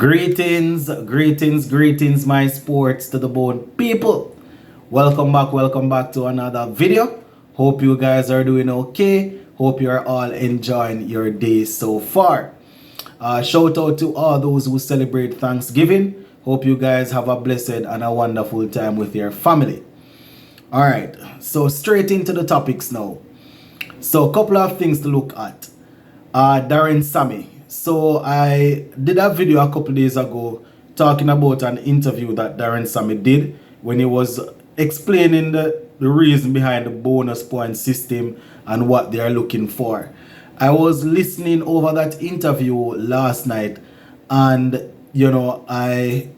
Greetings, my sports to the bone people. Welcome back to another video. Hope you guys are doing okay. Hope you are all enjoying your day so far. Shout out to all those who celebrate Thanksgiving. Hope you guys have a blessed and a wonderful time with your family. All right, so straight into the topics now. So a couple of things to look at. Darren Sammy. So I did a video a couple days ago talking about an interview that Darren Sammy did when he was explaining the reason behind the bonus point system and what they are looking for. I was listening over that interview last night, and I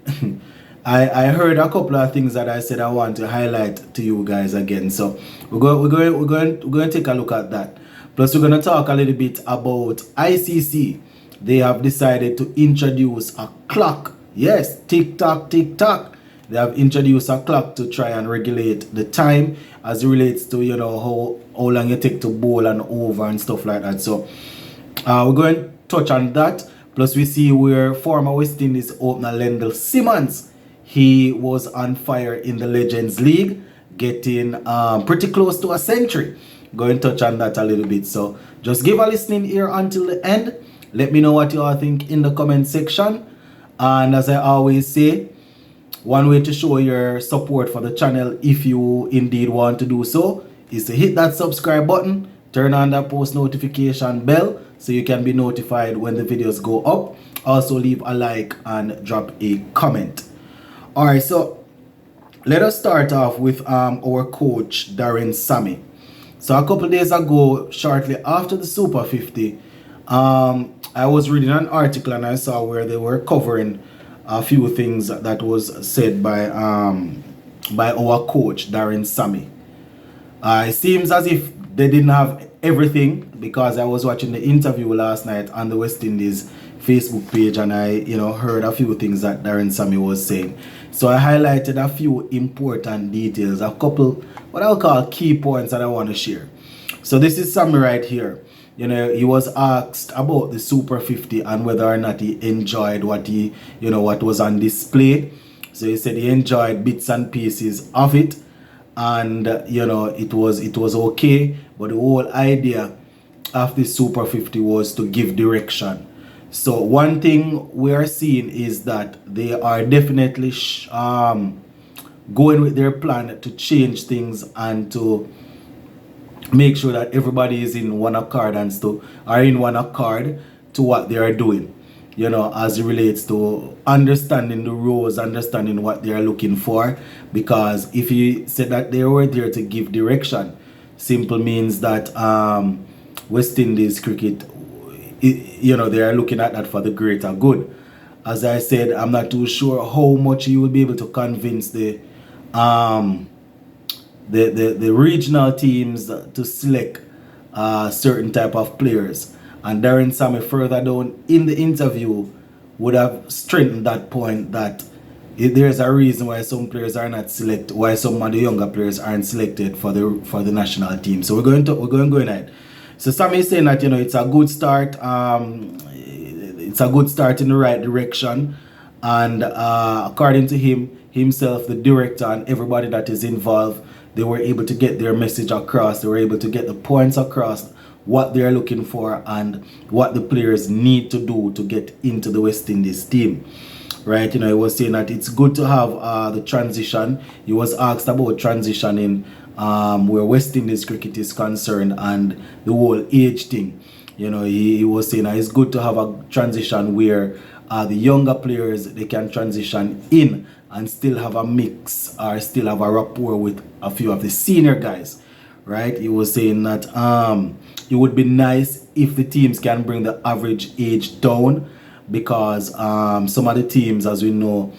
I heard a couple of things that I said I want to highlight to you guys again. So we're going to take a look at that. Plus we're going to talk a little bit about ICC. They have decided to introduce a clock. Yes, tick tock, tick tock. They have introduced a clock to try and regulate the time as it relates to how long you take to bowl and over and stuff like that. So we're going to touch on that. Plus we see where former West Indies opener Lendl Simmons, he was on fire in the Legends League, getting pretty close to a century. Going to touch on that a little bit. So just give a listening ear until the end. Let me know what you all think in the comment section. And as I always say, one way to show your support for the channel, if you indeed want to do so, is to hit that subscribe button, turn on that post notification bell so you can be notified when the videos go up. Also leave a like and drop a comment. Alright, so let us start off with our coach Darren Sammy. So a couple days ago, shortly after the Super 50, I was reading an article and I saw where they were covering a few things that was said by our coach Darren Sammy. It seems as if they didn't have everything, because I was watching the interview last night on the West Indies Facebook page, and I heard a few things that Darren Sammy was saying. So I highlighted a few important details, a couple what I'll call key points that I want to share. So this is Sammy right here. He was asked about the Super 50 and whether or not he enjoyed what what was on display. So he said he enjoyed bits and pieces of it, and it was okay, but the whole idea of the Super 50 was to give direction. So one thing we are seeing is that they are definitely going with their plan to change things and to make sure that everybody is in one accord and in one accord to what they are doing, as it relates to understanding the roles, understanding what they are looking for. Because if you said that they were there to give direction, simple means that West Indies cricket, they are looking at that for the greater good. As I said, I'm not too sure how much you will be able to convince the regional teams to select certain type of players. And Darren Sammy further down in the interview would have strengthened that point, that there's a reason why some players are not selected, why some of the younger players aren't selected for the national team. So we're going ahead. So Sammy is saying that it's a good start. It's a good start in the right direction, and according to himself, the director, and everybody that is involved, they were able to get their message across. They were able to get the points across, what they're looking for and what the players need to do to get into the West Indies team. Right? He was saying that it's good to have the transition. He was asked about transitioning where West Indies cricket is concerned and the whole age thing. He was saying that it's good to have a transition where the younger players, they can transition in and still have a mix or still have a rapport with a few of the senior guys, right? He was saying that it would be nice if the teams can bring the average age down, because some of the teams, as we know,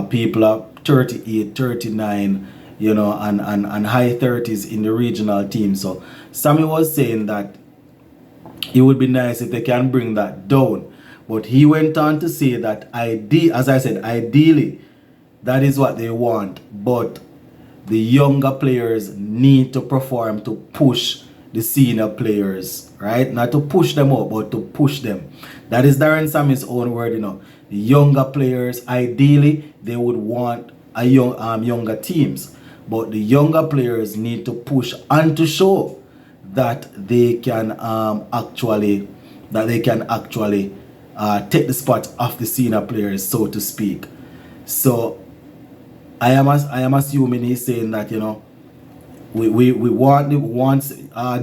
people are 38, 39, and high 30s in the regional team. So Sammy was saying that it would be nice if they can bring that down. But he went on to say that ideally, that is what they want, but the younger players need to perform to push the senior players, right? Not to push them up, but to push them. That is Darren Sammy's own word, younger players, ideally they would want a younger teams, but the younger players need to push and to show that they can actually take the spot of the senior players, so to speak. So I am assuming he's saying that, you know, we wants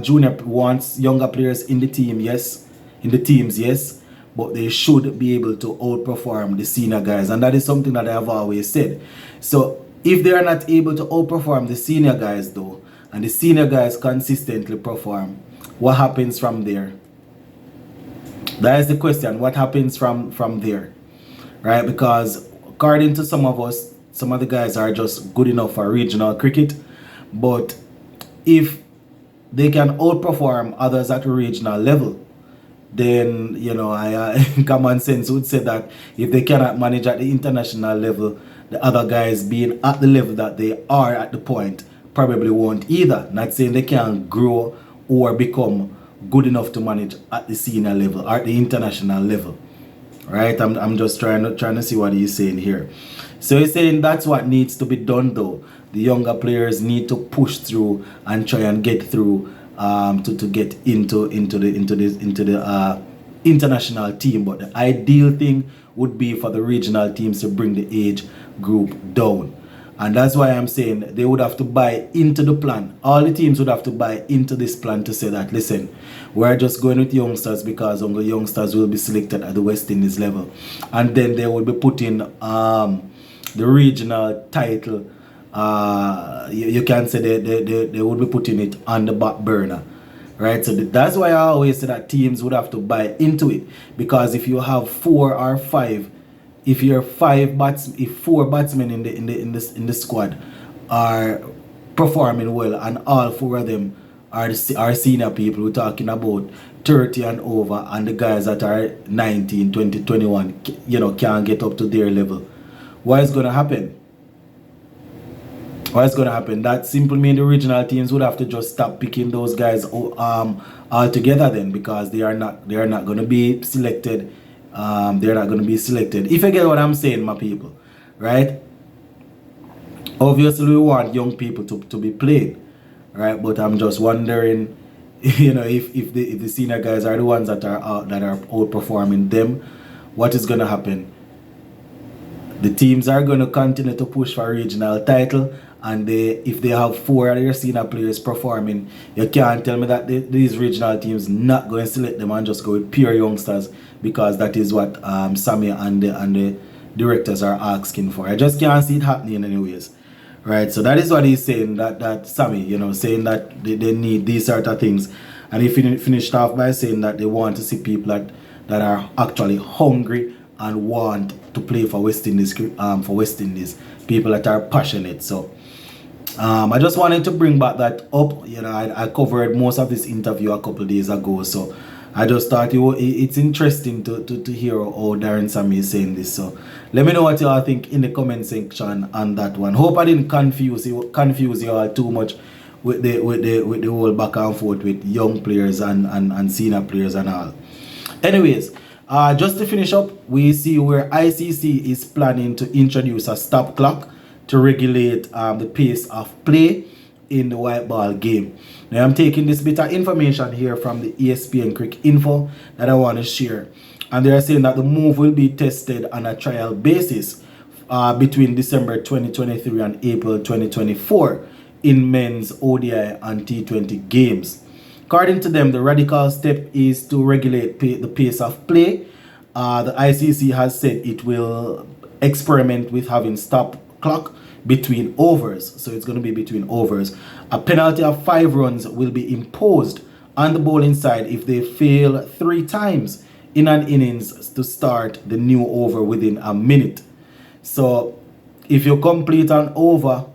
junior wants younger players in the team, yes, in the teams, yes, but they should be able to outperform the senior guys, and that is something that I have always said. So if they are not able to outperform the senior guys though, and the senior guys consistently perform, what happens from there? That is the question. What happens from there, right? Because according to some of us, some of the guys are just good enough for regional cricket, but if they can outperform others at a regional level, then, you know, common sense would say that if they cannot manage at the international level, the other guys being at the level that they are at the point probably won't either. Not saying they can't grow or become good enough to manage at the senior level or at the international level, right? I'm just trying to see what he's saying here. So he's saying that's what needs to be done though. The younger players need to push through and try and get through to get into the international team. But the ideal thing would be for the regional teams to bring the age group down. And that's why I'm saying they would have to buy into the plan. All the teams would have to buy into this plan to say that, listen, we're just going with youngsters because only youngsters will be selected at the West Indies level. And then they will be putting the regional title, you can say they would be putting it on the back burner. Right, so that's why I always say that teams would have to buy into it, because if you have 4 or 5, if you're 4 batsmen in the squad are performing well, and all 4 of them are senior people, we're talking about 30 and over, and the guys that are 19, 20, 21, you know, can't get up to their level, what is going to happen? What's going to happen? That simply means the regional teams would have to just stop picking those guys altogether then, because they are not going to be selected. They're not going to be selected. If you get what I'm saying, my people, right? Obviously, we want young people to be played, right? But I'm just wondering, you know, if the senior guys are the ones that are outperforming them, what is going to happen? The teams are going to continue to push for a regional title, and if they have 4 of their senior players performing, you can't tell me that these regional teams not going to select them and just go with pure youngsters, because that is what Sammy and the directors are asking for. I just can't see it happening anyways, right? So that is what he's saying, that Sammy, you know, saying that they need these sort of things. And he finished off by saying that they want to see people that are actually hungry and want to play for West Indies, people that are passionate. So I just wanted to bring back that up. You know, I covered most of this interview a couple of days ago, so I just thought it's interesting to hear how Darren Sammy is saying this. So let me know what you all think in the comment section on that one. Hope I didn't confuse you all too much with the whole back and forth with young players and senior players and all. Anyways, just to finish up, we see where ICC is planning to introduce a stop clock to regulate the pace of play in the white ball game. Now I'm taking this bit of information here from the ESPN Cricket Info that I want to share. And they are saying that the move will be tested on a trial basis between December 2023 and April 2024 in men's ODI and T20 games. According to them, the radical step is to regulate the pace of play. The ICC has said it will experiment with having stop clock between overs. So it's going to be between overs. A penalty of 5 runs will be imposed on the bowling side if they fail 3 times in an innings to start the new over within a minute. So if you complete an over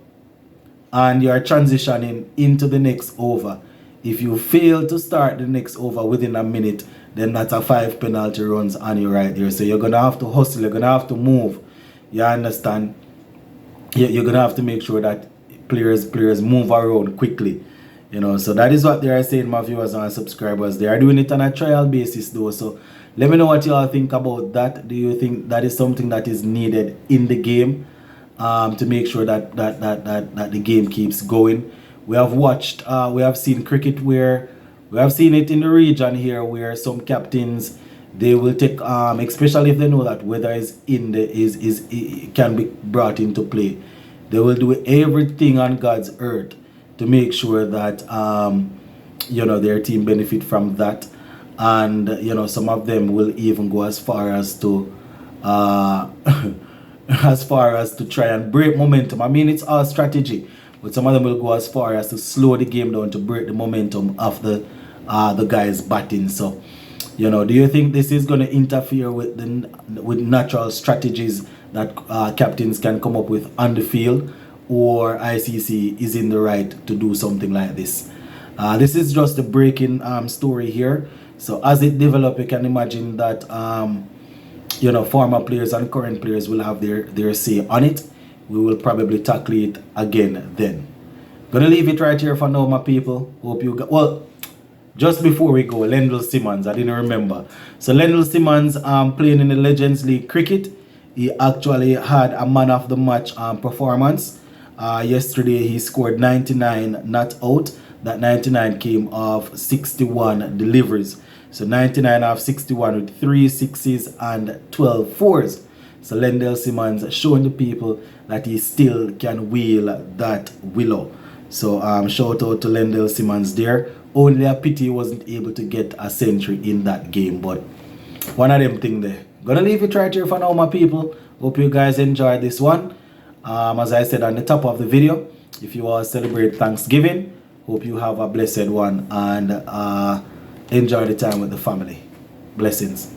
and you are transitioning into the next over, if you fail to start the next over within a minute, then that's a 5 penalty runs on you right there. So you're going to have to hustle, you're going to have to move. You understand? You're going to have to make sure that players move around quickly. You know, so that is what they are saying, my viewers and subscribers. They are doing it on a trial basis though. So Let me know what you all think about that. Do you think that is something that is needed in the game to make sure that the game keeps going? We have watched, we have seen cricket where we have seen it in the region here where some captains they will take, especially if they know that weather is in the is can be brought into play. They will do everything on God's earth to make sure that their team benefit from that, and some of them will even go as far as to as far as to try and break momentum. I mean, it's all strategy, but some of them will go as far as to slow the game down to break the momentum of the guys batting. So do you think this is going to interfere with with natural strategies that captains can come up with on the field, or ICC is in the right to do something like this? This is just a breaking story here. So as it develops, you can imagine that former players and current players will have their say on it. We will probably tackle it again then. Gonna leave it right here for now, my people. Hope you got well. Just before we go, Lendl Simmons, I didn't remember. So Lendl Simmons playing in the Legends League cricket. He actually had a man of the match performance. Yesterday he scored 99 not out. That 99 came off 61 deliveries. So 99 off 61 with 3 sixes and 12 fours. So Lendl Simmons showing the people that he still can wheel that willow. So shout out to Lendl Simmons there. Only a pity he wasn't able to get a century in that game, but one of them thing there. Gonna leave it right here for now, my people. Hope you guys enjoyed this one. As I said on the top of the video, if you all celebrate Thanksgiving, hope you have a blessed one and enjoy the time with the family. Blessings.